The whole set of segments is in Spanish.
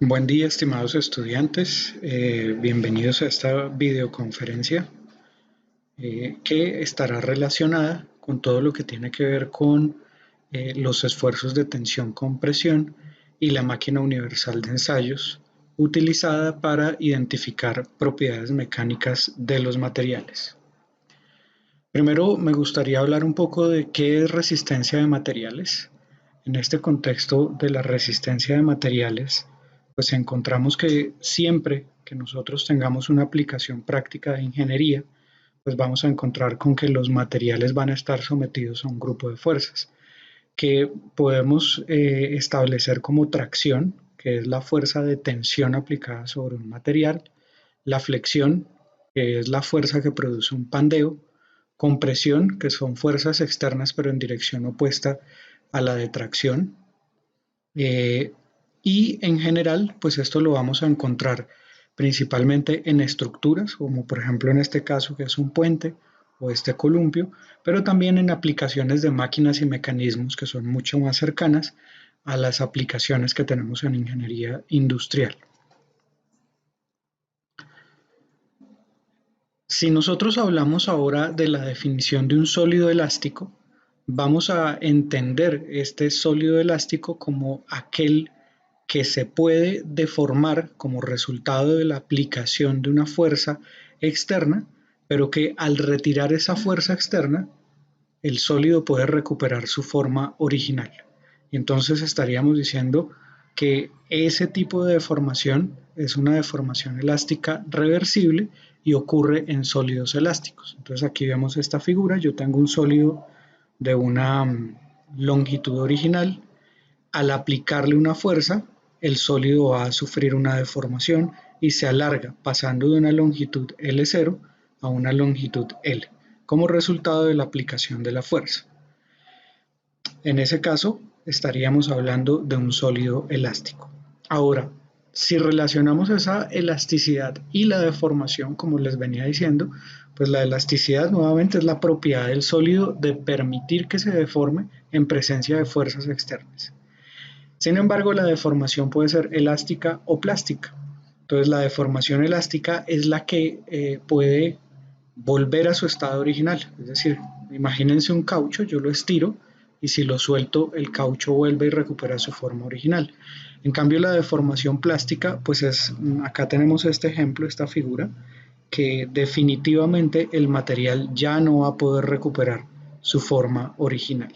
Buen día, estimados estudiantes. Bienvenidos a esta videoconferencia que estará relacionada con todo lo que tiene que ver con los esfuerzos de tensión-compresión y la máquina universal de ensayos utilizada para identificar propiedades mecánicas de los materiales. Primero, me gustaría hablar un poco de qué es resistencia de materiales. En este contexto de la resistencia de materiales, pues encontramos que siempre que nosotros tengamos una aplicación práctica de ingeniería, pues vamos a encontrar con que los materiales van a estar sometidos a un grupo de fuerzas que podemos establecer como tracción, que es la fuerza de tensión aplicada sobre un material, la flexión, que es la fuerza que produce un pandeo, compresión, que son fuerzas externas pero en dirección opuesta a la de tracción, eh, y en general, pues esto lo vamos a encontrar principalmente en estructuras, como por ejemplo en este caso que es un puente o este columpio, pero también en aplicaciones de máquinas y mecanismos que son mucho más cercanas a las aplicaciones que tenemos en ingeniería industrial. Si nosotros hablamos ahora de la definición de un sólido elástico, vamos a entender este sólido elástico como aquel que se puede deformar como resultado de la aplicación de una fuerza externa, pero que al retirar esa fuerza externa, el sólido puede recuperar su forma original. Y entonces estaríamos diciendo que ese tipo de deformación es una deformación elástica reversible y ocurre en sólidos elásticos. Entonces aquí vemos esta figura, yo tengo un sólido de una longitud original, al aplicarle una fuerza, el sólido va a sufrir una deformación y se alarga, pasando de una longitud L0 a una longitud L, como resultado de la aplicación de la fuerza. En ese caso, estaríamos hablando de un sólido elástico. Ahora, si relacionamos esa elasticidad y la deformación, como les venía diciendo, pues la elasticidad nuevamente es la propiedad del sólido de permitir que se deforme en presencia de fuerzas externas. Sin embargo, la deformación puede ser elástica o plástica. Entonces, la deformación elástica es la que puede volver a su estado original. Es decir, imagínense un caucho, yo lo estiro y si lo suelto, el caucho vuelve y recupera su forma original. En cambio, la deformación plástica, pues es, acá tenemos este ejemplo, esta figura, que definitivamente el material ya no va a poder recuperar su forma original.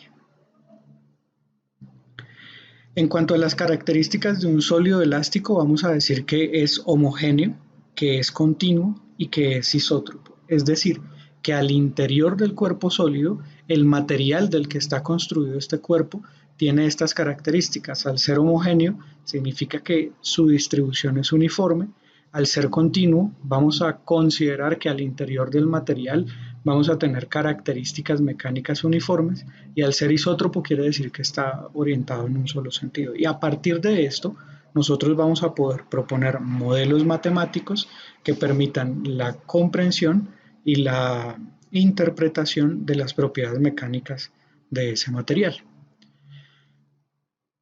En cuanto a las características de un sólido elástico, vamos a decir que es homogéneo, que es continuo y que es isótropo. Es decir, que al interior del cuerpo sólido, el material del que está construido este cuerpo tiene estas características. Al ser homogéneo, significa que su distribución es uniforme. Al ser continuo, vamos a considerar que al interior del material vamos a tener características mecánicas uniformes y al ser isótropo quiere decir que está orientado en un solo sentido. Y a partir de esto, nosotros vamos a poder proponer modelos matemáticos que permitan la comprensión y la interpretación de las propiedades mecánicas de ese material.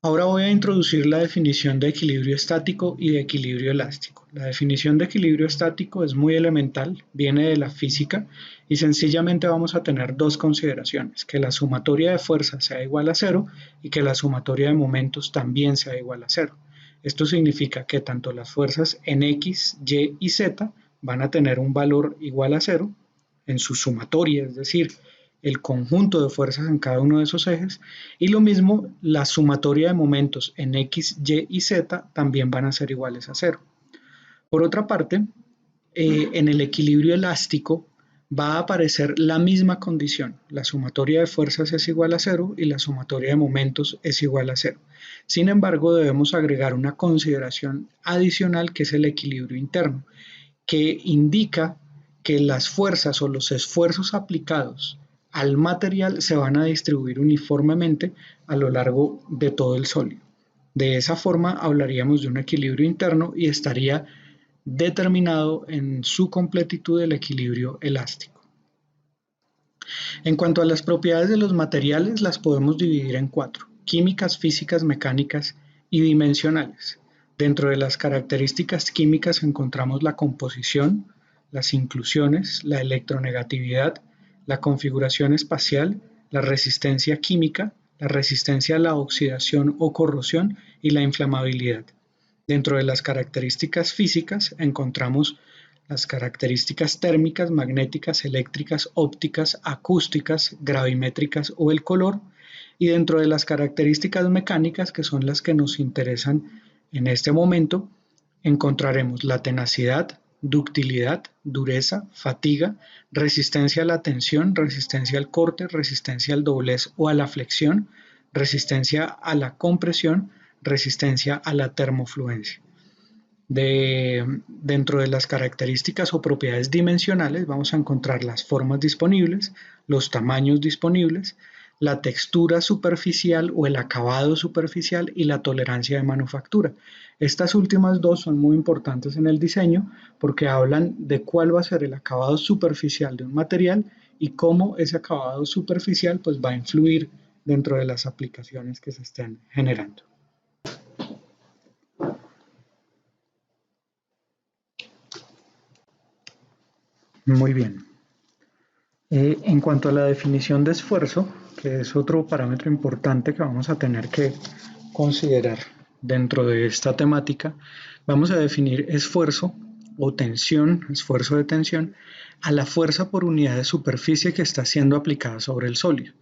Ahora voy a introducir la definición de equilibrio estático y de equilibrio elástico. La definición de equilibrio estático es muy elemental, viene de la física y sencillamente vamos a tener dos consideraciones, que la sumatoria de fuerzas sea igual a cero y que la sumatoria de momentos también sea igual a cero. Esto significa que tanto las fuerzas en X, Y y Z van a tener un valor igual a cero en su sumatoria, es decir, el conjunto de fuerzas en cada uno de esos ejes, y lo mismo la sumatoria de momentos en X, Y y Z también van a ser iguales a cero. Por otra parte, en el equilibrio elástico va a aparecer la misma condición, la sumatoria de fuerzas es igual a cero y la sumatoria de momentos es igual a cero. Sin embargo, debemos agregar una consideración adicional que es el equilibrio interno, que indica que las fuerzas o los esfuerzos aplicados al material se van a distribuir uniformemente a lo largo de todo el sólido. De esa forma hablaríamos de un equilibrio interno y estaría determinado en su completitud el equilibrio elástico. En cuanto a las propiedades de los materiales, las podemos dividir en cuatro: químicas, físicas, mecánicas y dimensionales. Dentro de las características químicas encontramos la composición, las inclusiones, la electronegatividad, la configuración espacial, la resistencia química, la resistencia a la oxidación o corrosión y la inflamabilidad. Dentro de las características físicas encontramos las características térmicas, magnéticas, eléctricas, ópticas, acústicas, gravimétricas o el color, y dentro de las características mecánicas, que son las que nos interesan en este momento, encontraremos la tenacidad, ductilidad, dureza, fatiga, resistencia a la tensión, resistencia al corte, resistencia al doblez o a la flexión, resistencia a la compresión, resistencia a la termofluencia. Dentro de las características o propiedades dimensionales vamos a encontrar las formas disponibles, los tamaños disponibles, la textura superficial o el acabado superficial y la tolerancia de manufactura. Estas últimas dos son muy importantes en el diseño porque hablan de cuál va a ser el acabado superficial de un material y cómo ese acabado superficial pues, va a influir dentro de las aplicaciones que se estén generando. Muy bien. En cuanto a la definición de esfuerzo, que es otro parámetro importante que vamos a tener que considerar dentro de esta temática, vamos a definir esfuerzo o tensión, esfuerzo de tensión, a la fuerza por unidad de superficie que está siendo aplicada sobre el sólido.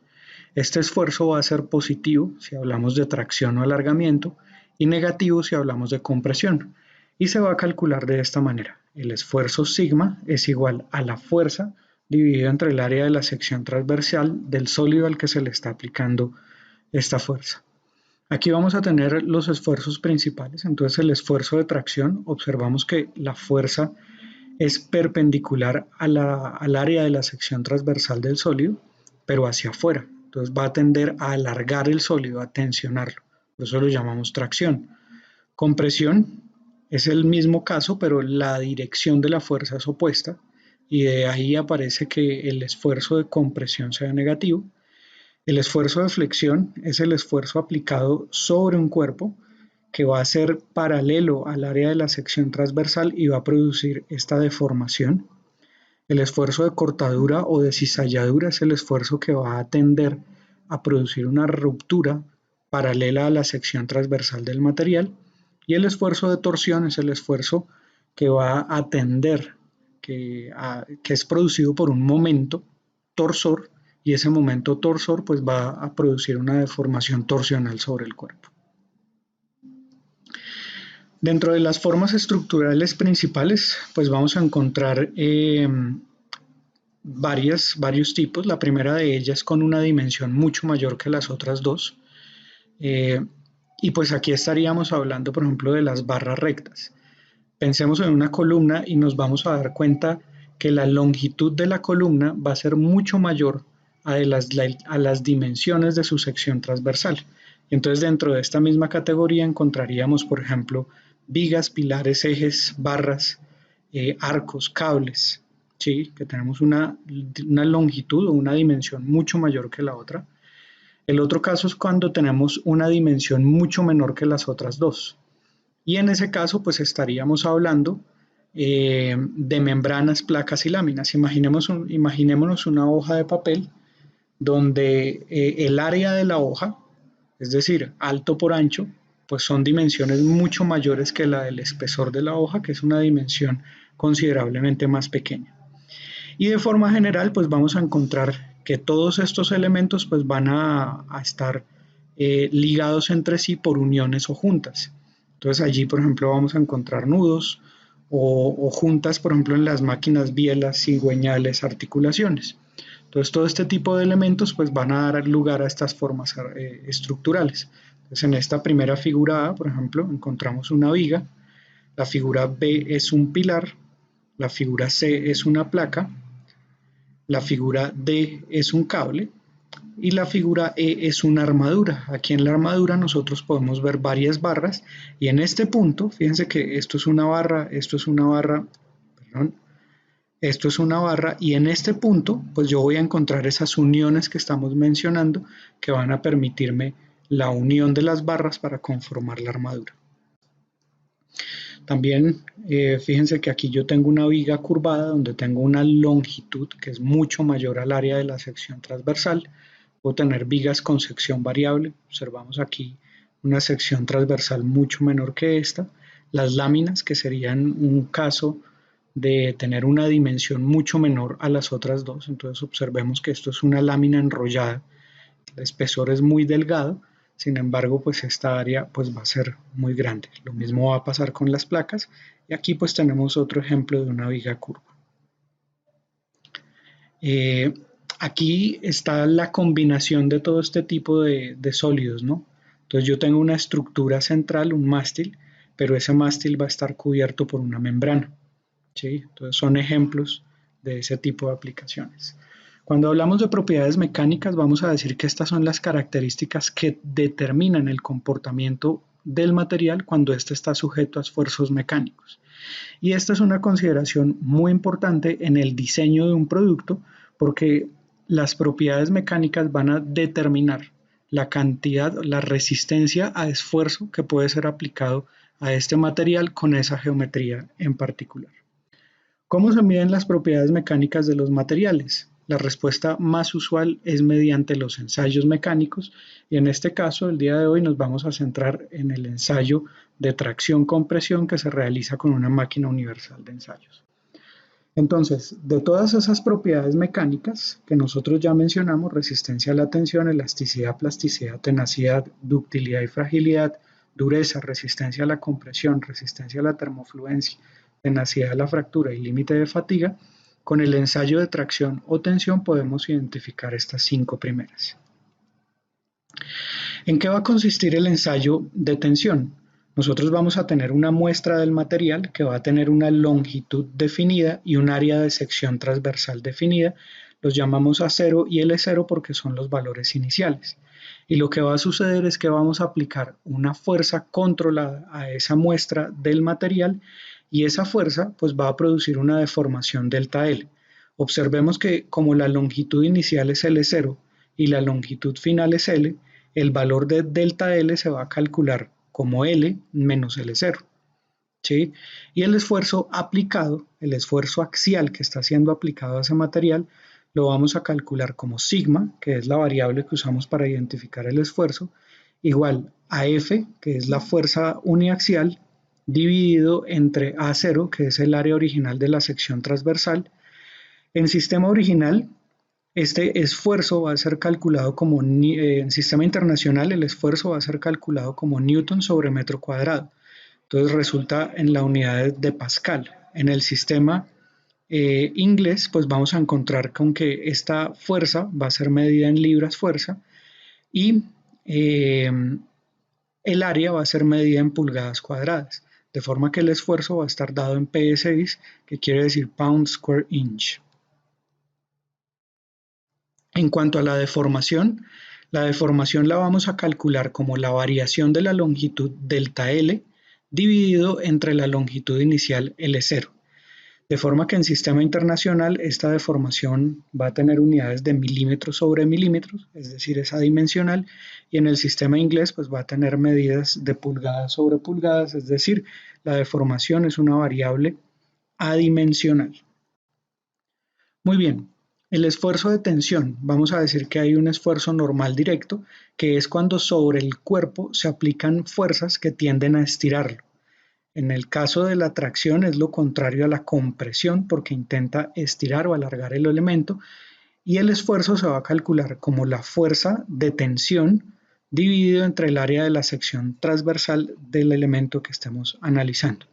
Este esfuerzo va a ser positivo si hablamos de tracción o alargamiento y negativo si hablamos de compresión, y se va a calcular de esta manera. El esfuerzo sigma es igual a la fuerza dividido entre el área de la sección transversal del sólido al que se le está aplicando esta fuerza. Aquí vamos a tener los esfuerzos principales. Entonces el esfuerzo de tracción, observamos que la fuerza es perpendicular al área de la sección transversal del sólido, pero hacia afuera. Entonces va a tender a alargar el sólido, a tensionarlo. Por eso lo llamamos tracción. Compresión es el mismo caso, pero la dirección de la fuerza es opuesta y de ahí aparece que el esfuerzo de compresión sea negativo. El esfuerzo de flexión es el esfuerzo aplicado sobre un cuerpo que va a ser paralelo al área de la sección transversal y va a producir esta deformación. El esfuerzo de cortadura o de cizalladura es el esfuerzo que va a tender a producir una ruptura paralela a la sección transversal del material. Y el esfuerzo de torsión es el esfuerzo que va a tender, que es producido por un momento torsor, y ese momento torsor pues va a producir una deformación torsional sobre el cuerpo. Dentro de las formas estructurales principales pues vamos a encontrar varios tipos. La primera de ellas con una dimensión mucho mayor que las otras dos. Y pues aquí estaríamos hablando, por ejemplo, de las barras rectas. Pensemos en una columna y nos vamos a dar cuenta que la longitud de la columna va a ser mucho mayor a las dimensiones de su sección transversal. Entonces, dentro de esta misma categoría encontraríamos, por ejemplo, vigas, pilares, ejes, barras, arcos, cables, ¿sí? Que tenemos una longitud o una dimensión mucho mayor que la otra. El otro caso es cuando tenemos una dimensión mucho menor que las otras dos. Y en ese caso, pues estaríamos hablando de membranas, placas y láminas. Imaginémonos una hoja de papel donde el área de la hoja, es decir, alto por ancho, pues son dimensiones mucho mayores que la del espesor de la hoja, que es una dimensión considerablemente más pequeña. Y de forma general, pues vamos a encontrar que todos estos elementos pues van a estar ligados entre sí por uniones o juntas. Entonces allí, por ejemplo, vamos a encontrar nudos o juntas, por ejemplo, en las máquinas bielas, cigüeñales, articulaciones. Entonces todo este tipo de elementos pues van a dar lugar a estas formas estructurales. Entonces en esta primera figura A, por ejemplo, encontramos una viga, la figura B es un pilar, la figura C es una placa, la figura D es un cable y la figura E es una armadura. Aquí en la armadura nosotros podemos ver varias barras y en este punto, fíjense que esto es una barra, esto es una barra, perdón, esto es una barra y en este punto pues yo voy a encontrar esas uniones que estamos mencionando que van a permitirme la unión de las barras para conformar la armadura. También fíjense que aquí yo tengo una viga curvada donde tengo una longitud que es mucho mayor al área de la sección transversal. Puedo tener vigas con sección variable. Observamos aquí una sección transversal mucho menor que esta. Las láminas, que serían un caso de tener una dimensión mucho menor a las otras dos. Entonces observemos que esto es una lámina enrollada. El espesor es muy delgado, sin embargo, pues esta área pues va a ser muy grande. Lo mismo va a pasar con las placas y aquí pues tenemos otro ejemplo de una viga curva. Eh, Aquí está la combinación de todo este tipo de sólidos, ¿no? Entonces yo tengo una estructura central, un mástil, pero ese mástil va a estar cubierto por una membrana, ¿sí? Entonces son ejemplos de ese tipo de aplicaciones. Cuando hablamos de propiedades mecánicas, vamos a decir que estas son las características que determinan el comportamiento del material cuando éste está sujeto a esfuerzos mecánicos. Y esta es una consideración muy importante en el diseño de un producto porque las propiedades mecánicas van a determinar la cantidad, la resistencia a esfuerzo que puede ser aplicado a este material con esa geometría en particular. ¿Cómo se miden las propiedades mecánicas de los materiales? La respuesta más usual es mediante los ensayos mecánicos y en este caso el día de hoy nos vamos a centrar en el ensayo de tracción-compresión que se realiza con una máquina universal de ensayos. Entonces, de todas esas propiedades mecánicas que nosotros ya mencionamos, resistencia a la tensión, elasticidad, plasticidad, tenacidad, ductilidad y fragilidad, dureza, resistencia a la compresión, resistencia a la termofluencia, tenacidad a la fractura y límite de fatiga, con el ensayo de tracción o tensión podemos identificar estas 5 primeras. ¿En qué va a consistir el ensayo de tensión? Nosotros vamos a tener una muestra del material que va a tener una longitud definida y un área de sección transversal definida. Los llamamos A0 y L0 porque son los valores iniciales. Y lo que va a suceder es que vamos a aplicar una fuerza controlada a esa muestra del material y esa fuerza pues va a producir una deformación delta L. Observemos que como la longitud inicial es L0 y la longitud final es L, el valor de delta L se va a calcular como L menos L0. ¿Sí? Y el esfuerzo aplicado, el esfuerzo axial que está siendo aplicado a ese material, lo vamos a calcular como sigma, que es la variable que usamos para identificar el esfuerzo, igual a F, que es la fuerza uniaxial, dividido entre A0, que es el área original de la sección transversal. En sistema original, este esfuerzo va a ser calculado como, en sistema internacional, el esfuerzo va a ser calculado como newton sobre metro cuadrado. Entonces resulta en la unidad de Pascal. En el sistema inglés, pues vamos a encontrar con que esta fuerza va a ser medida en libras fuerza y el área va a ser medida en pulgadas cuadradas, de forma que el esfuerzo va a estar dado en PSI, que quiere decir pound square inch. En cuanto a la deformación la vamos a calcular como la variación de la longitud delta L dividido entre la longitud inicial L0. De forma que en sistema internacional esta deformación va a tener unidades de milímetros sobre milímetros, es decir, es adimensional, y en el sistema inglés pues va a tener medidas de pulgadas sobre pulgadas, es decir, la deformación es una variable adimensional. Muy bien, el esfuerzo de tensión, vamos a decir que hay un esfuerzo normal directo, que es cuando sobre el cuerpo se aplican fuerzas que tienden a estirarlo. En el caso de la tracción es lo contrario a la compresión porque intenta estirar o alargar el elemento y el esfuerzo se va a calcular como la fuerza de tensión dividido entre el área de la sección transversal del elemento que estemos analizando.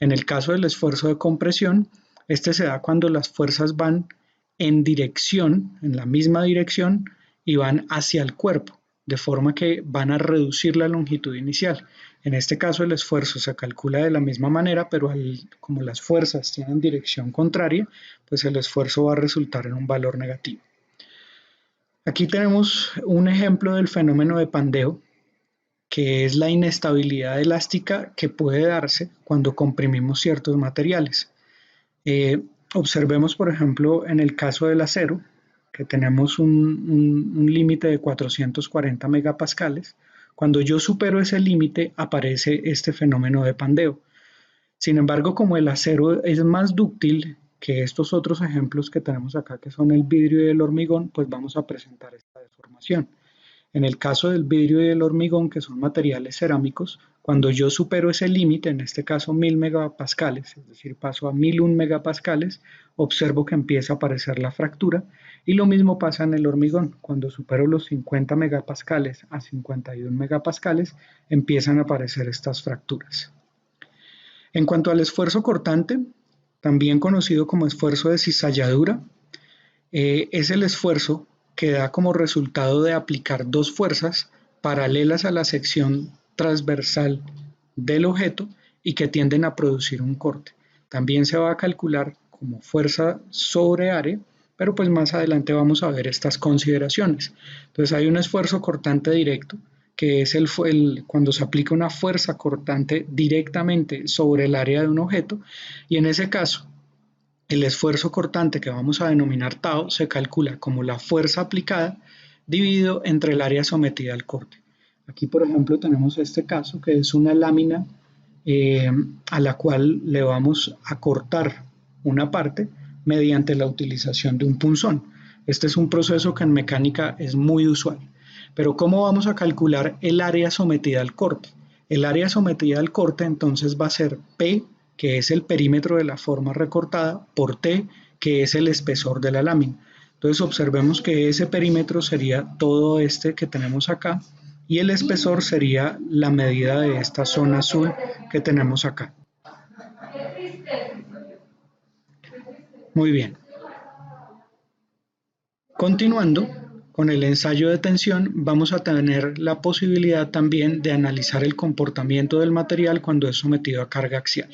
En el caso del esfuerzo de compresión, este se da cuando las fuerzas van en dirección, en la misma dirección y van hacia el cuerpo, de forma que van a reducir la longitud inicial. En este caso el esfuerzo se calcula de la misma manera, pero como las fuerzas tienen dirección contraria, pues el esfuerzo va a resultar en un valor negativo. Aquí tenemos un ejemplo del fenómeno de pandeo, que es la inestabilidad elástica que puede darse cuando comprimimos ciertos materiales. Observemos, por ejemplo, en el caso del acero, que tenemos un límite de 440 megapascales. Cuando yo supero ese límite, aparece este fenómeno de pandeo. Sin embargo, como el acero es más dúctil que estos otros ejemplos que tenemos acá, que son el vidrio y el hormigón, pues vamos a presentar esta deformación. En el caso del vidrio y el hormigón, que son materiales cerámicos, cuando yo supero ese límite, en este caso 1000 megapascales, es decir, paso a 1001 megapascales, observo que empieza a aparecer la fractura, y lo mismo pasa en el hormigón. Cuando supero los 50 megapascales a 51 megapascales, empiezan a aparecer estas fracturas. En cuanto al esfuerzo cortante, también conocido como esfuerzo de cizalladura, es el esfuerzo que da como resultado de aplicar dos fuerzas paralelas a la sección transversal del objeto y que tienden a producir un corte. También se va a calcular como fuerza sobre área, pero pues más adelante vamos a ver estas consideraciones. Entonces hay un esfuerzo cortante directo, que es cuando se aplica una fuerza cortante directamente sobre el área de un objeto, y en ese caso el esfuerzo cortante, que vamos a denominar tau, se calcula como la fuerza aplicada dividido entre el área sometida al corte. Aquí, por ejemplo, tenemos este caso, que es una lámina a la cual le vamos a cortar una parte mediante la utilización de un punzón. Este es un proceso que en mecánica es muy usual. Pero ¿cómo vamos a calcular el área sometida al corte? El área sometida al corte entonces va a ser P, que es el perímetro de la forma recortada, por T, que es el espesor de la lámina. Entonces observemos que ese perímetro sería todo este que tenemos acá, y el espesor sería la medida de esta zona azul que tenemos acá. Muy bien. Continuando con el ensayo de tensión, vamos a tener la posibilidad también de analizar el comportamiento del material cuando es sometido a carga axial.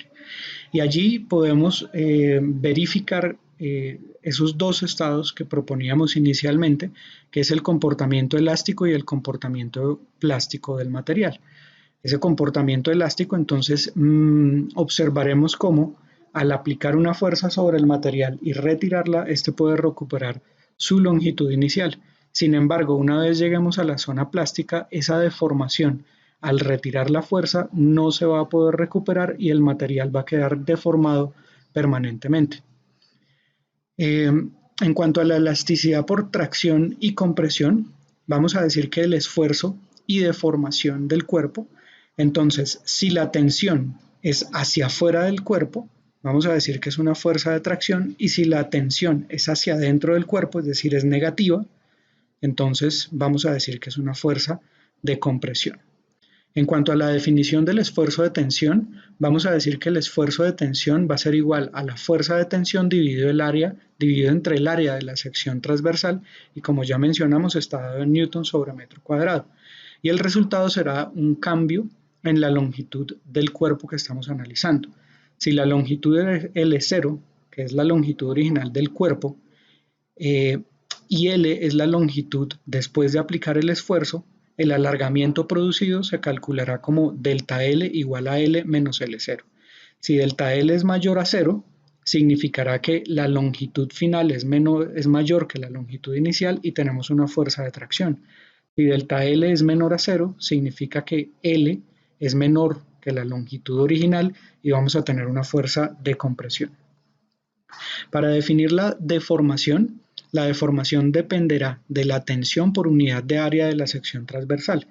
Y allí podemos verificar esos dos estados que proponíamos inicialmente, que es el comportamiento elástico y el comportamiento plástico del material. Ese comportamiento elástico, entonces, observaremos cómo al aplicar una fuerza sobre el material y retirarla, este puede recuperar su longitud inicial. Sin embargo, una vez lleguemos a la zona plástica, esa deformación al retirar la fuerza no se va a poder recuperar y el material va a quedar deformado permanentemente. En cuanto a la elasticidad por tracción y compresión, vamos a decir que el esfuerzo y deformación del cuerpo, entonces si la tensión es hacia afuera del cuerpo, vamos a decir que es una fuerza de tracción, y si la tensión es hacia adentro del cuerpo, es decir, es negativa, entonces vamos a decir que es una fuerza de compresión. En cuanto a la definición del esfuerzo de tensión, vamos a decir que el esfuerzo de tensión va a ser igual a la fuerza de tensión dividido entre el área de la sección transversal, y como ya mencionamos está dado en newton sobre metro cuadrado. Y el resultado será un cambio en la longitud del cuerpo que estamos analizando. Si la longitud es L0, que es la longitud original del cuerpo, y L es la longitud después de aplicar el esfuerzo, el alargamiento producido se calculará como delta L igual a L menos L0. Si delta L es mayor a 0, significará que la longitud final es mayor que la longitud inicial y tenemos una fuerza de tracción. Si delta L es menor a 0, significa que L es menor que la longitud original y vamos a tener una fuerza de compresión. Para definir la deformación dependerá de la tensión por unidad de área de la sección transversal,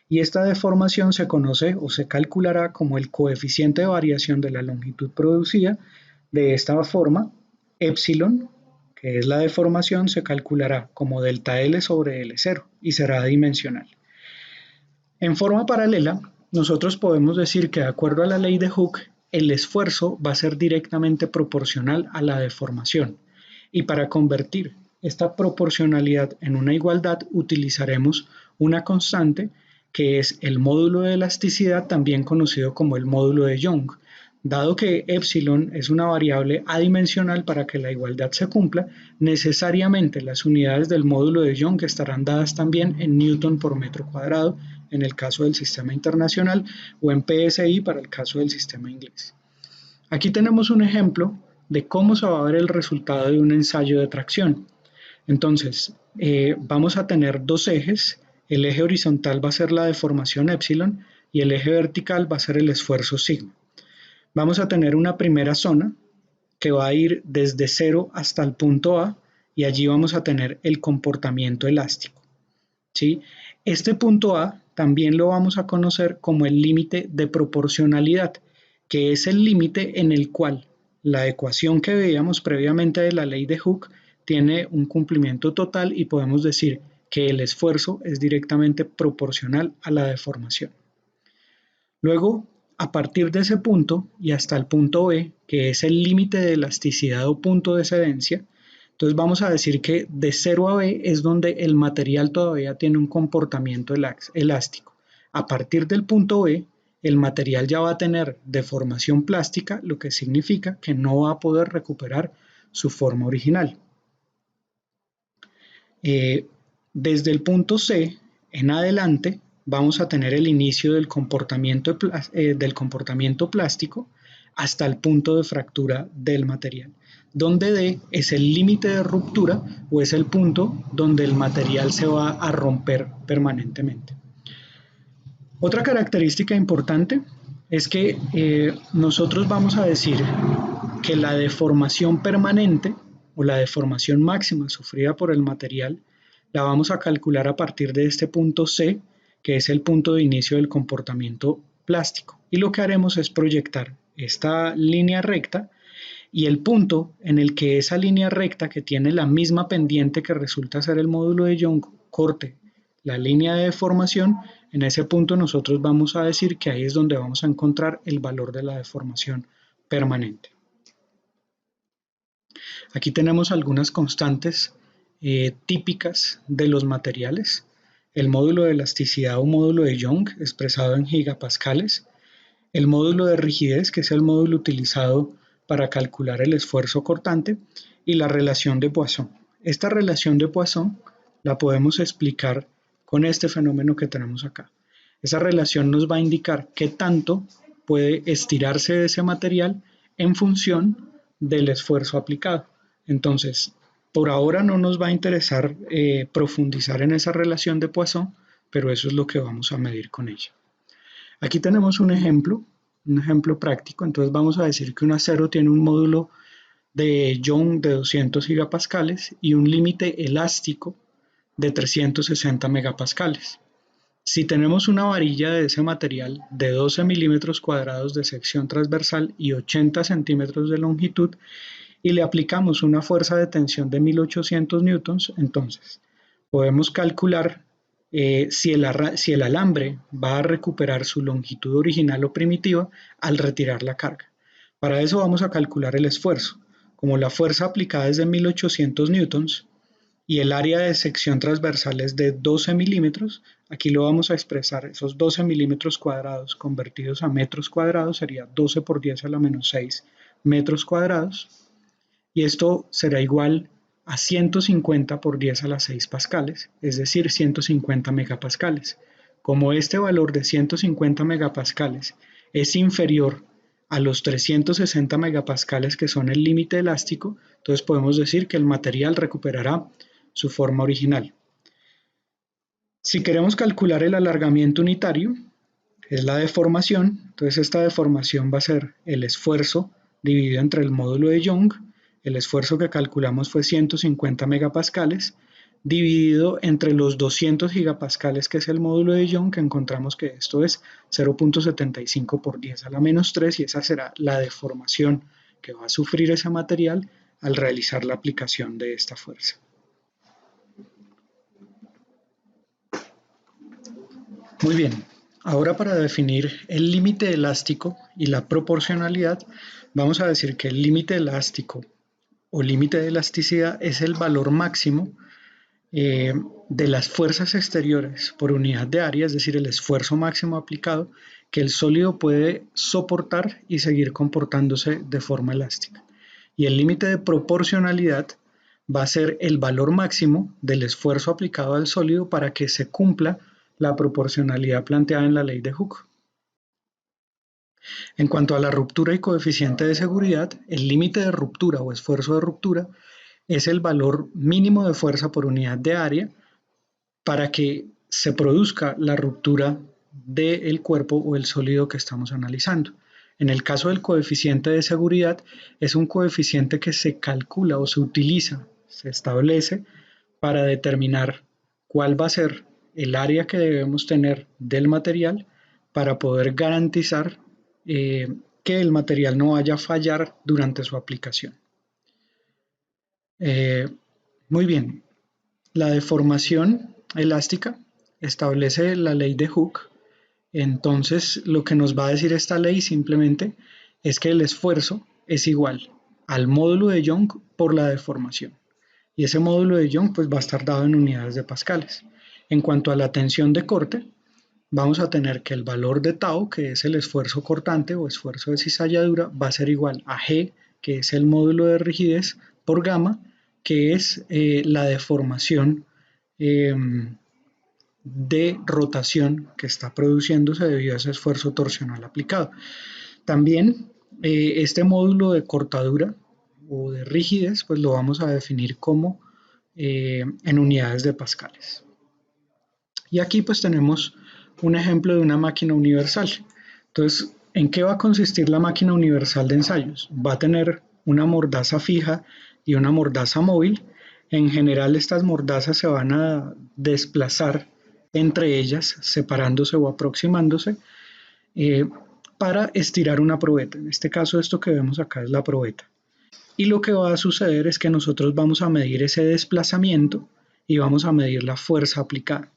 y esta deformación se conoce o se calculará como el coeficiente de variación de la longitud producida. De esta forma, epsilon, que es la deformación, se calculará como delta L sobre L0 y será dimensional. En forma paralela, nosotros podemos decir que de acuerdo a la ley de Hooke, el esfuerzo va a ser directamente proporcional a la deformación, y para convertir esta proporcionalidad en una igualdad utilizaremos una constante que es el módulo de elasticidad, también conocido como el módulo de Young. Dado que epsilon es una variable adimensional, para que la igualdad se cumpla, necesariamente las unidades del módulo de Young estarán dadas también en newton por metro cuadrado en el caso del sistema internacional, o en PSI para el caso del sistema inglés. Aquí tenemos un ejemplo de cómo se va a ver el resultado de un ensayo de tracción. Entonces, vamos a tener dos ejes. El eje horizontal va a ser la deformación epsilon y el eje vertical va a ser el esfuerzo sigma. Vamos a tener una primera zona que va a ir desde 0 hasta el punto A y allí vamos a tener el comportamiento elástico, ¿sí? Este punto A también lo vamos a conocer como el límite de proporcionalidad, que es el límite en el cual la ecuación que veíamos previamente de la ley de Hooke tiene un cumplimiento total y podemos decir que el esfuerzo es directamente proporcional a la deformación. Luego, a partir de ese punto y hasta el punto B, que es el límite de elasticidad o punto de excedencia, entonces vamos a decir que de 0 a B es donde el material todavía tiene un comportamiento elástico. A partir del punto B, el material ya va a tener deformación plástica, lo que significa que no va a poder recuperar su forma original. Desde el punto C en adelante vamos a tener el inicio del comportamiento plástico hasta el punto de fractura del material, donde D es el límite de ruptura o es el punto donde el material se va a romper permanentemente. Otra característica importante es que nosotros vamos a decir que la deformación permanente o la deformación máxima sufrida por el material la vamos a calcular a partir de este punto C, que es el punto de inicio del comportamiento plástico. Y lo que haremos es proyectar esta línea recta y el punto en el que esa línea recta, que tiene la misma pendiente que resulta ser el módulo de Young, corte la línea de deformación, en ese punto nosotros vamos a decir que ahí es donde vamos a encontrar el valor de la deformación permanente. Aquí tenemos algunas constantes típicas de los materiales. El módulo de elasticidad o módulo de Young, expresado en gigapascales. El módulo de rigidez, que es el módulo utilizado para calcular el esfuerzo cortante. Y la relación de Poisson. Esta relación de Poisson la podemos explicar con este fenómeno que tenemos acá. Esa relación nos va a indicar qué tanto puede estirarse ese material en función del esfuerzo aplicado. Entonces, por ahora no nos va a interesar profundizar en esa relación de Poisson, pero eso es lo que vamos a medir con ella. Aquí tenemos un ejemplo práctico. Entonces vamos a decir que un acero tiene un módulo de Young de 200 gigapascales y un límite elástico de 360 megapascales. Si tenemos una varilla de ese material de 12 milímetros cuadrados de sección transversal y 80 centímetros de longitud y le aplicamos una fuerza de tensión de 1800 newtons, entonces podemos calcular si el alambre va a recuperar su longitud original o primitiva al retirar la carga. Para eso vamos a calcular el esfuerzo. Como la fuerza aplicada es de 1800 newtons y el área de sección transversal es de 12 milímetros, aquí lo vamos a expresar, esos 12 milímetros cuadrados convertidos a metros cuadrados sería 12 por 10 a la menos 6 metros cuadrados, y esto será igual a 150 por 10 a la 6 pascales, es decir, 150 megapascales. Como este valor de 150 megapascales es inferior a los 360 megapascales que son el límite elástico, entonces podemos decir que el material recuperará su forma original. Si queremos calcular el alargamiento unitario, es la deformación, entonces esta deformación va a ser el esfuerzo dividido entre el módulo de Young. El esfuerzo que calculamos fue 150 megapascales, dividido entre los 200 gigapascales que es el módulo de Young, que encontramos que esto es 0.75 por 10 a la menos 3, y esa será la deformación que va a sufrir ese material al realizar la aplicación de esta fuerza. Muy bien, ahora para definir el límite elástico y la proporcionalidad, vamos a decir que el límite elástico o límite de elasticidad es el valor máximo de las fuerzas exteriores por unidad de área, es decir, el esfuerzo máximo aplicado que el sólido puede soportar y seguir comportándose de forma elástica. Y el límite de proporcionalidad va a ser el valor máximo del esfuerzo aplicado al sólido para que se cumpla la proporcionalidad planteada en la ley de Hooke. En cuanto a la ruptura y coeficiente de seguridad, el límite de ruptura o esfuerzo de ruptura es el valor mínimo de fuerza por unidad de área para que se produzca la ruptura del cuerpo o el sólido que estamos analizando. En el caso del coeficiente de seguridad, es un coeficiente que se calcula o se utiliza, se establece para determinar cuál va a ser el área que debemos tener del material para poder garantizar que el material no vaya a fallar durante su aplicación. Muy bien, la deformación elástica establece la ley de Hooke. Entonces, lo que nos va a decir esta ley simplemente es que el esfuerzo es igual al módulo de Young por la deformación. Y ese módulo de Young pues, va a estar dado en unidades de pascales. En cuanto a la tensión de corte, vamos a tener que el valor de tau, que es el esfuerzo cortante o esfuerzo de cizalladura, va a ser igual a G, que es el módulo de rigidez, por gamma, que es la deformación de rotación que está produciéndose debido a ese esfuerzo torsional aplicado. También este módulo de cortadura o de rigidez, pues lo vamos a definir como en unidades de pascales. Y aquí pues tenemos un ejemplo de una máquina universal. Entonces, ¿en qué va a consistir la máquina universal de ensayos? Va a tener una mordaza fija y una mordaza móvil. En general, estas mordazas se van a desplazar entre ellas, separándose o aproximándose, para estirar una probeta. En este caso, esto que vemos acá es la probeta. Y lo que va a suceder es que nosotros vamos a medir ese desplazamiento y vamos a medir la fuerza aplicada.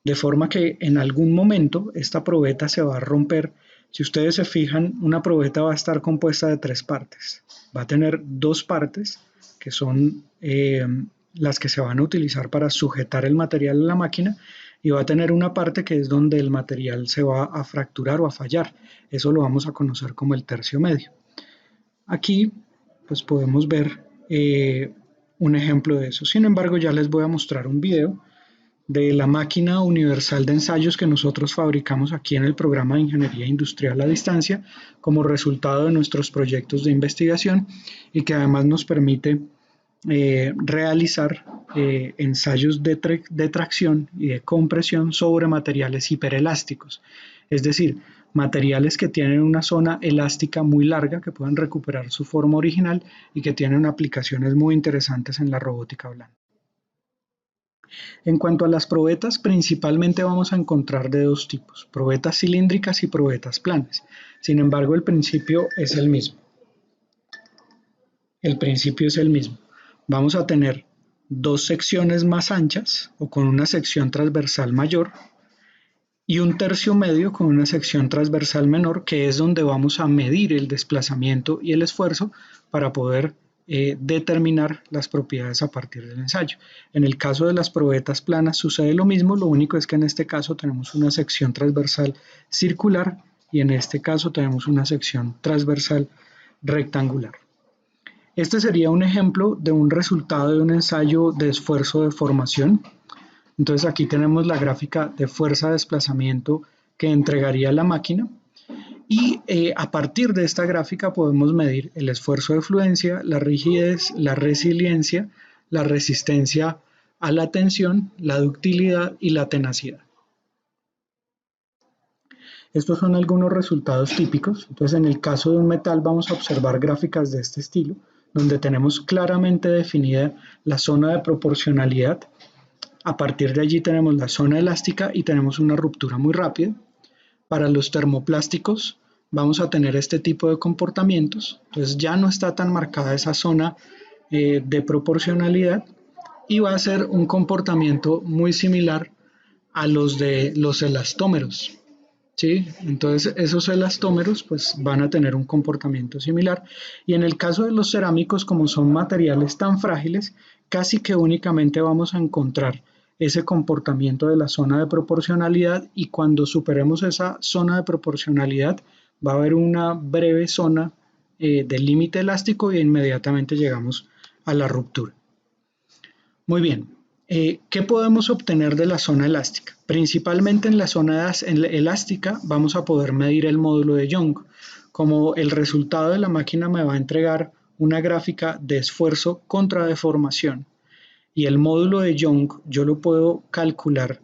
De forma que en algún momento esta probeta se va a romper. Si ustedes se fijan, una probeta va a estar compuesta de 3 partes. Va a tener 2 partes que son las que se van a utilizar para sujetar el material a la máquina, y va a tener una parte que es donde el material se va a fracturar o a fallar. Eso lo vamos a conocer como el tercio medio. Aquí pues podemos ver un ejemplo de eso. Sin embargo, ya les voy a mostrar un video de la máquina universal de ensayos que nosotros fabricamos aquí en el programa de Ingeniería Industrial a Distancia como resultado de nuestros proyectos de investigación, y que además nos permite realizar ensayos de tracción y de compresión sobre materiales hiperelásticos, es decir, materiales que tienen una zona elástica muy larga, que pueden recuperar su forma original y que tienen aplicaciones muy interesantes en la robótica blanda. En cuanto a las probetas, principalmente vamos a encontrar de 2 tipos, probetas cilíndricas y probetas planas. Sin embargo, el principio es el mismo. Vamos a tener 2 secciones más anchas o con una sección transversal mayor y un tercio medio con una sección transversal menor, que es donde vamos a medir el desplazamiento y el esfuerzo para poder determinar las propiedades a partir del ensayo. En el caso de las probetas planas sucede lo mismo, lo único es que en este caso tenemos una sección transversal circular y en este caso tenemos una sección transversal rectangular. Este sería un ejemplo de un resultado de un ensayo de esfuerzo de formación. Entonces aquí tenemos la gráfica de fuerza de desplazamiento que entregaría la máquina. Y a partir de esta gráfica podemos medir el esfuerzo de fluencia, la rigidez, la resiliencia, la resistencia a la tensión, la ductilidad y la tenacidad. Estos son algunos resultados típicos. Entonces, en el caso de un metal vamos a observar gráficas de este estilo, donde tenemos claramente definida la zona de proporcionalidad. A partir de allí tenemos la zona elástica y tenemos una ruptura muy rápida. Para los termoplásticos vamos a tener este tipo de comportamientos, entonces ya no está tan marcada esa zona de proporcionalidad y va a ser un comportamiento muy similar a los de los elastómeros, ¿sí? Entonces esos elastómeros pues van a tener un comportamiento similar, y en el caso de los cerámicos, como son materiales tan frágiles, casi que únicamente vamos a encontrar ese comportamiento de la zona de proporcionalidad, y cuando superemos esa zona de proporcionalidad va a haber una breve zona de límite elástico y inmediatamente llegamos a la ruptura. Muy bien, ¿qué podemos obtener de la zona elástica? Principalmente en la zona elástica vamos a poder medir el módulo de Young. Como el resultado de la máquina me va a entregar una gráfica de esfuerzo contra deformación, y el módulo de Young yo lo puedo calcular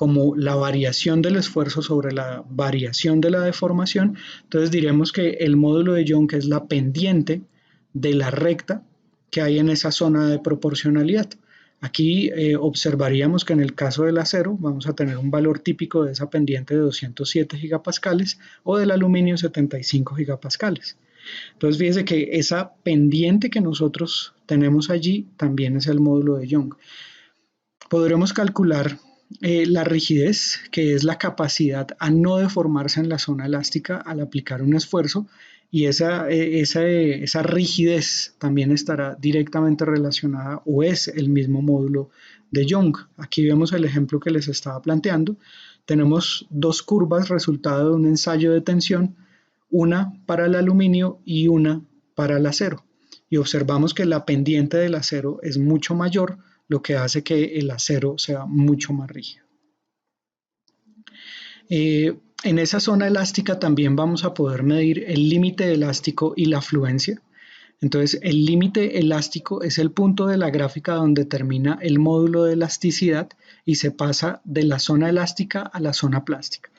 como la variación del esfuerzo sobre la variación de la deformación, entonces diremos que el módulo de Young es la pendiente de la recta que hay en esa zona de proporcionalidad. Aquí observaríamos que en el caso del acero vamos a tener un valor típico de esa pendiente de 207 gigapascales o del aluminio 75 gigapascales. Entonces fíjese que esa pendiente que nosotros tenemos allí también es el módulo de Young. Podremos calcular la rigidez, que es la capacidad a no deformarse en la zona elástica al aplicar un esfuerzo, y esa rigidez también estará directamente relacionada o es el mismo módulo de Young. Aquí vemos el ejemplo que les estaba planteando. Tenemos dos curvas resultado de un ensayo de tensión, una para el aluminio y una para el acero. Y observamos que la pendiente del acero es mucho mayor, lo que hace que el acero sea mucho más rígido. En esa zona elástica también vamos a poder medir el límite elástico y la fluencia. Entonces, el límite elástico es el punto de la gráfica donde termina el módulo de elasticidad y se pasa de la zona elástica a la zona plástica.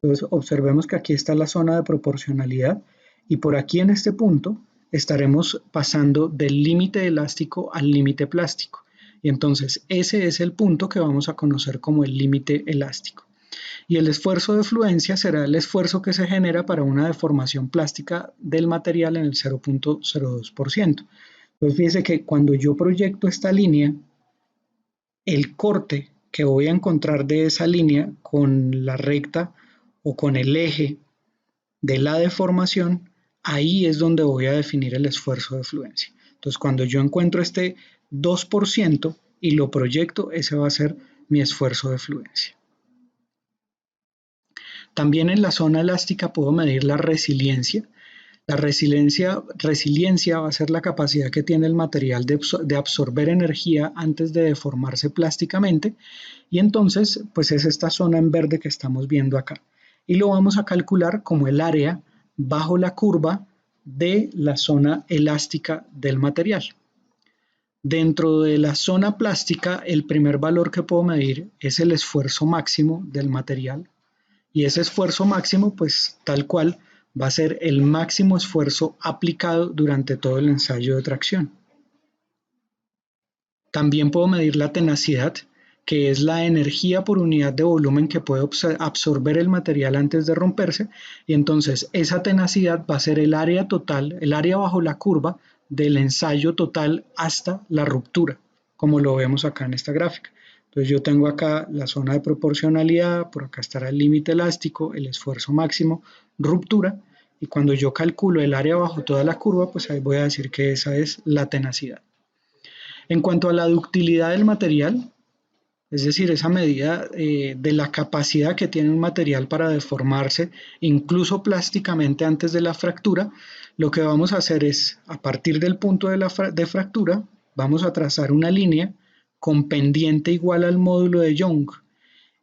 Entonces, observemos que aquí está la zona de proporcionalidad y por aquí en este punto estaremos pasando del límite elástico al límite plástico. Y entonces, ese es el punto que vamos a conocer como el límite elástico. Y el esfuerzo de fluencia será el esfuerzo que se genera para una deformación plástica del material en el 0.02%. Entonces fíjese que cuando yo proyecto esta línea, el corte que voy a encontrar de esa línea con la recta o con el eje de la deformación, ahí es donde voy a definir el esfuerzo de fluencia. Entonces cuando yo encuentro este 2% y lo proyecto, ese va a ser mi esfuerzo de fluencia. También en la zona elástica puedo medir la resiliencia. La resiliencia va a ser la capacidad que tiene el material de absorber energía antes de deformarse plásticamente, y entonces pues es esta zona en verde que estamos viendo acá. Y lo vamos a calcular como el área bajo la curva de la zona elástica del material. Dentro de la zona plástica, el primer valor que puedo medir es el esfuerzo máximo del material. Y ese esfuerzo máximo, pues tal cual, va a ser el máximo esfuerzo aplicado durante todo el ensayo de tracción. También puedo medir la tenacidad, que es la energía por unidad de volumen que puede absorber el material antes de romperse, y entonces esa tenacidad va a ser el área total, el área bajo la curva del ensayo total hasta la ruptura, como lo vemos acá en esta gráfica. Entonces yo tengo acá la zona de proporcionalidad, por acá estará el límite elástico, el esfuerzo máximo, ruptura, y cuando yo calculo el área bajo toda la curva, pues ahí voy a decir que esa es la tenacidad. En cuanto a la ductilidad del material, es decir, esa medida de la capacidad que tiene un material para deformarse, incluso plásticamente antes de la fractura, lo que vamos a hacer es, a partir del punto de fractura, vamos a trazar una línea con pendiente igual al módulo de Young,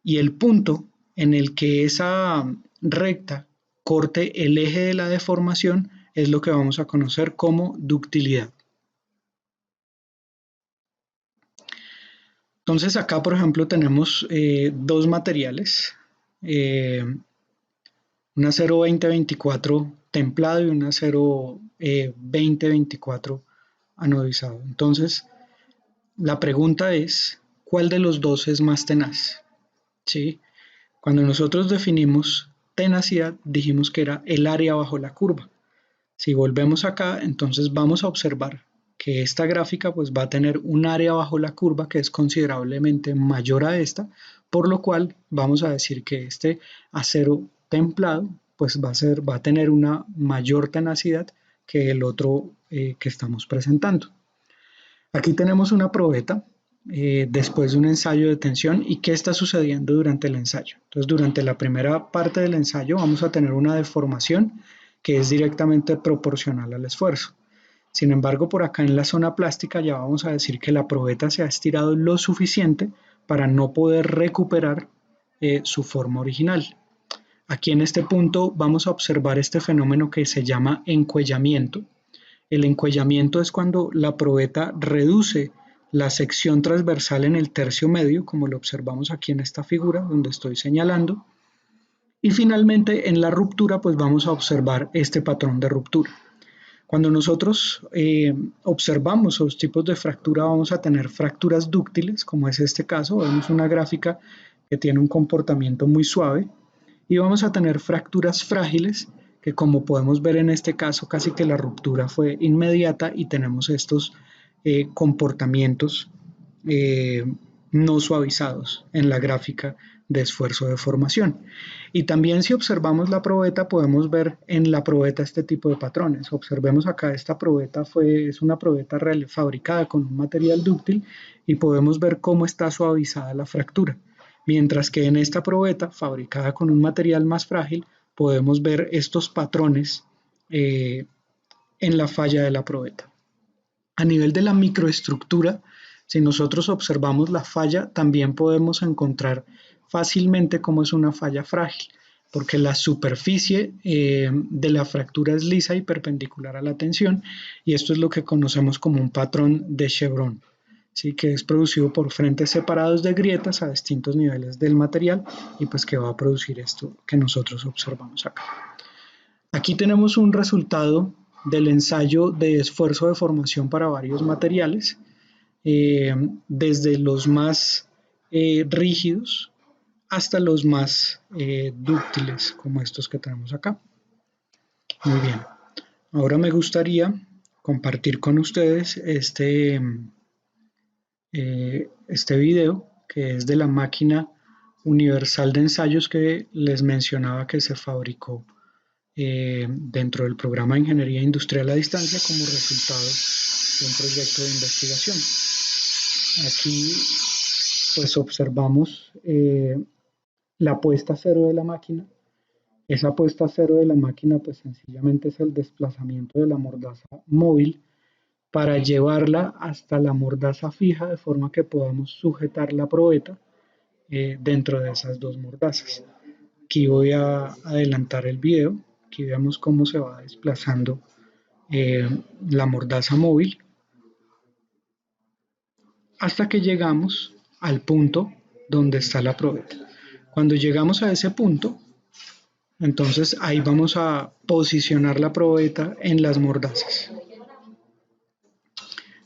y el punto en el que esa recta corte el eje de la deformación es lo que vamos a conocer como ductilidad. Entonces acá, por ejemplo, tenemos dos materiales, un acero 2024 templado y un acero 2024 anodizado. Entonces, la pregunta es, ¿cuál de los dos es más tenaz? ¿Sí? Cuando nosotros definimos tenacidad, dijimos que era el área bajo la curva. Si volvemos acá, entonces vamos a observar que esta gráfica pues va a tener un área bajo la curva que es considerablemente mayor a esta, por lo cual vamos a decir que este acero templado pues va a tener una mayor tenacidad que el otro que estamos presentando. Aquí tenemos una probeta después de un ensayo de tensión y qué está sucediendo durante el ensayo. Entonces durante la primera parte del ensayo vamos a tener una deformación que es directamente proporcional al esfuerzo. Sin embargo, por acá en la zona plástica ya vamos a decir que la probeta se ha estirado lo suficiente para no poder recuperar su forma original. Aquí en este punto vamos a observar este fenómeno que se llama encuellamiento. El encuellamiento es cuando la probeta reduce la sección transversal en el tercio medio, como lo observamos aquí en esta figura donde estoy señalando, y finalmente en la ruptura pues vamos a observar este patrón de ruptura. Cuando nosotros observamos los tipos de fractura vamos a tener fracturas dúctiles, como es este caso, vemos una gráfica que tiene un comportamiento muy suave, y vamos a tener fracturas frágiles, que como podemos ver en este caso casi que la ruptura fue inmediata y tenemos estos comportamientos no suavizados en la gráfica de esfuerzo de formación. Y también si observamos la probeta podemos ver en la probeta este tipo de patrones. Observemos acá esta probeta es una probeta fabricada con un material dúctil y podemos ver cómo está suavizada la fractura. Mientras que en esta probeta fabricada con un material más frágil podemos ver estos patrones en la falla de la probeta. A nivel de la microestructura, si nosotros observamos la falla, también podemos encontrar fácilmente cómo es una falla frágil, porque la superficie de la fractura es lisa y perpendicular a la tensión, y esto es lo que conocemos como un patrón de Chevron, ¿sí? Que es producido por frentes separados de grietas a distintos niveles del material, y pues que va a producir esto que nosotros observamos acá. Aquí tenemos un resultado del ensayo de esfuerzo de formación para varios materiales, desde los más rígidos hasta los más dúctiles, como estos que tenemos acá. Muy bien, ahora me gustaría compartir con ustedes este video, que es de la máquina universal de ensayos que les mencionaba que se fabricó dentro del programa de Ingeniería Industrial a Distancia como resultado de un proyecto de investigación. Aquí pues observamos la puesta a cero de la máquina. Esa puesta a cero de la máquina pues sencillamente es el desplazamiento de la mordaza móvil para llevarla hasta la mordaza fija de forma que podamos sujetar la probeta dentro de esas dos mordazas. Aquí voy a adelantar el video. Aquí vemos cómo se va desplazando la mordaza móvil hasta que llegamos al punto donde está la probeta. Cuando llegamos a ese punto, entonces ahí vamos a posicionar la probeta en las mordazas.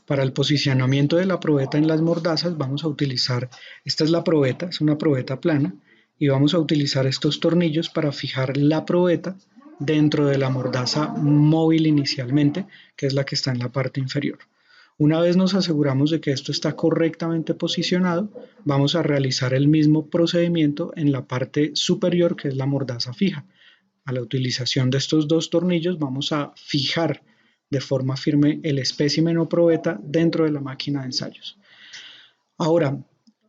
Para el posicionamiento de la probeta en las mordazas vamos a utilizar, esta es la probeta, es una probeta plana, y vamos a utilizar estos tornillos para fijar la probeta dentro de la mordaza móvil inicialmente, que es la que está en la parte inferior. Una vez nos aseguramos de que esto está correctamente posicionado, vamos a realizar el mismo procedimiento en la parte superior, que es la mordaza fija. A la utilización de estos dos tornillos vamos a fijar de forma firme el espécimen o probeta dentro de la máquina de ensayos. Ahora,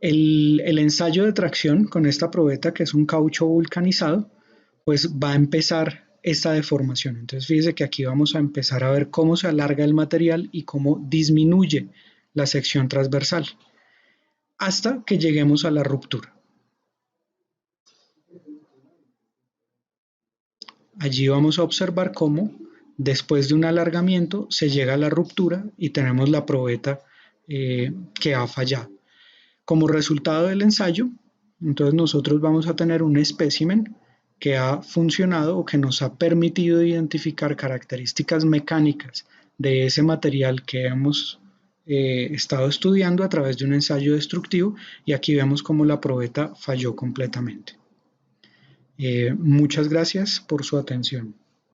el ensayo de tracción con esta probeta, que es un caucho vulcanizado, pues va a empezar esta deformación. Entonces fíjese que aquí vamos a empezar a ver cómo se alarga el material y cómo disminuye la sección transversal hasta que lleguemos a la ruptura. Allí vamos a observar cómo después de un alargamiento se llega a la ruptura y tenemos la probeta que ha fallado. Como resultado del ensayo, entonces nosotros vamos a tener un espécimen que ha funcionado o que nos ha permitido identificar características mecánicas de ese material que hemos estado estudiando a través de un ensayo destructivo, y aquí vemos cómo la probeta falló completamente. Muchas gracias por su atención.